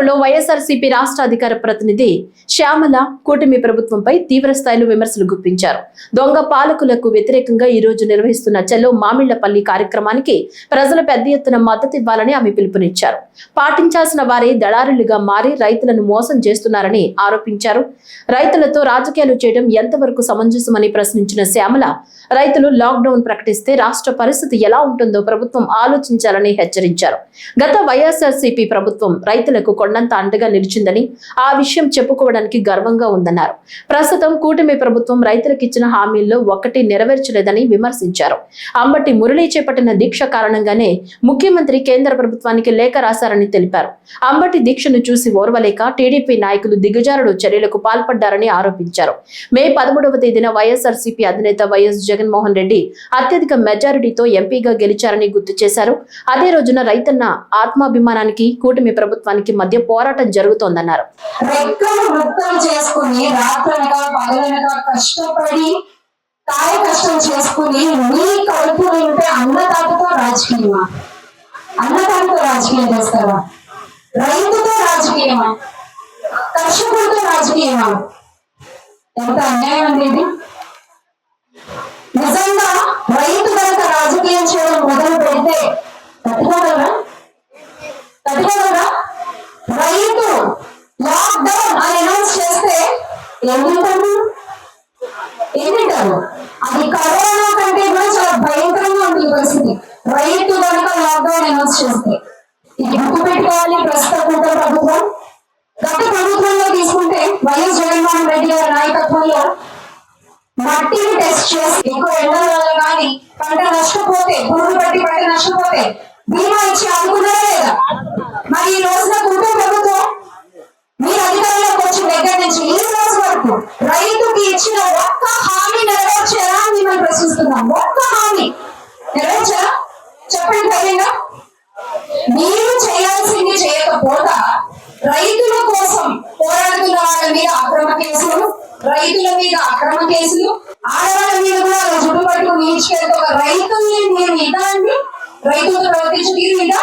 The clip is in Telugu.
ఏలూరులో వైఎస్ఆర్సీపీ రాష్ట్ర అధికార ప్రతినిధి శ్యామల కూటమి ప్రభుత్వంపై తీవ్ర స్థాయిలో విమర్శలు గుప్పించారు. దొంగ పాలకులకు వ్యతిరేకంగా ఈ రోజు నిర్వహిస్తున్న చెల్లో మామిళ్లపల్లి కార్యక్రమానికి ప్రజలు పెద్ద ఎత్తున మద్దతు ఇవ్వాలని ఆమె పిలుపునిచ్చారు. పాటించాల్సిన వారే దళారులుగా మారి రైతులను మోసం చేస్తున్నారని ఆరోపించారు. రైతులతో రాజకీయాలు చేయడం ఎంతవరకు సమంజసమని ప్రశ్నించిన శ్యామల, రైతులు లాక్డౌన్ ప్రకటిస్తే రాష్ట్ర పరిస్థితి ఎలా ఉంటుందో ప్రభుత్వం ఆలోచించాలని హెచ్చరించారు. గత వైఎస్ఆర్సీపీ ప్రభుత్వం రైతులకు కొండంత అండగా నిలిచిందని, ఆ విషయం చెప్పుకోవడానికి గర్వంగా ఉందన్నారు. ప్రస్తుతం కూటమి ప్రభుత్వం రైతులకు ఇచ్చిన హామీల్లో ఒక్కటి నెరవేర్చలేదని విమర్శించారు. అంబటి మురళి చేపట్టిన దీక్ష కారణంగానే ముఖ్యమంత్రి కేంద్ర ప్రభుత్వానికి లేఖ రాశారని తెలిపారు. అంబటి దీక్షను చూసి ఓర్వలేక టీడీపీ నాయకులు దిగజారుడు చర్యలకు పాల్పడ్డారని ఆరోపించారు. మే 13వ తేదీన వైఎస్ఆర్సీపీ అధినేత వైఎస్ జగన్మోహన్ రెడ్డి అత్యధిక మెజారిటీతో ఎంపీగా గెలిచారని గుర్తు చేశారు. అదే రోజున రైతన్న ఆత్మాభిమానానికి కూటమి ప్రభుత్వానికి మధ్య పోరాటం జరుగుతోందన్నారు. రాజకీయం చేస్తారా? రైతుతో రాజకీయమా? కర్షకులతో రాజకీయమా? ఎంత అన్యాయం అండి ఇది. నిజంగా రైతు కనుక రాజకీయం చేయడం మొదలు పెడితే తట్టుకోగలరా? రైతు లాక్డౌన్ అని అనౌన్స్ చేస్తే ఏమింటారు? అది కరోనా కంటే కూడా చాలా భయంకరంగా ఉంటుంది పరిస్థితి. రైతు కనుక లాక్డౌన్ అనౌన్స్ చేస్తే ఇది గుర్తుపెట్టుకోవాలి. ప్రస్తుత కూటమి ప్రభుత్వం, గత ప్రభుత్వంలో తీసుకుంటే వైఎస్ జగన్మోహన్ రెడ్డి గారి నాయకత్వంలో మట్టిని టెస్ట్ చేసి ఎక్కువ ఎండల వల్ల కానీ పంట నష్టపోతే, పురుగు పట్టి పంట నష్టపోతే బీమా ఇచ్చి అనుకున్నారా లేదా? మరి ఈ రోజున కూటమి ప్రభుత్వం మీరు అధికారంలోకి వచ్చిన దగ్గర నుంచి ఈ రోజు వరకు రైతుకి ఇచ్చిన ఒక్క హామీ నెరవేర్చారా అని మిమ్మల్ని ప్రశ్నిస్తున్నాం. ఒక్క హామీ నెరవేర్చారా? చెప్పండి ధైర్యంగా. మీరు చేయాల్సింది చేయకపోగా రైతుల కోసం పోరాడుతున్న వాళ్ళ మీద అక్రమ కేసులు, రైతుల మీద అక్రమ కేసులు, ఆడవాళ్ళ మీద కూడా జుట్టు పట్టుకుని ఈడ్చుకెళ్తే ఒక రైతుల్ని మీరు ఇదా అండి? రైతులతో ప్రవర్తించే తీరు ఇదా?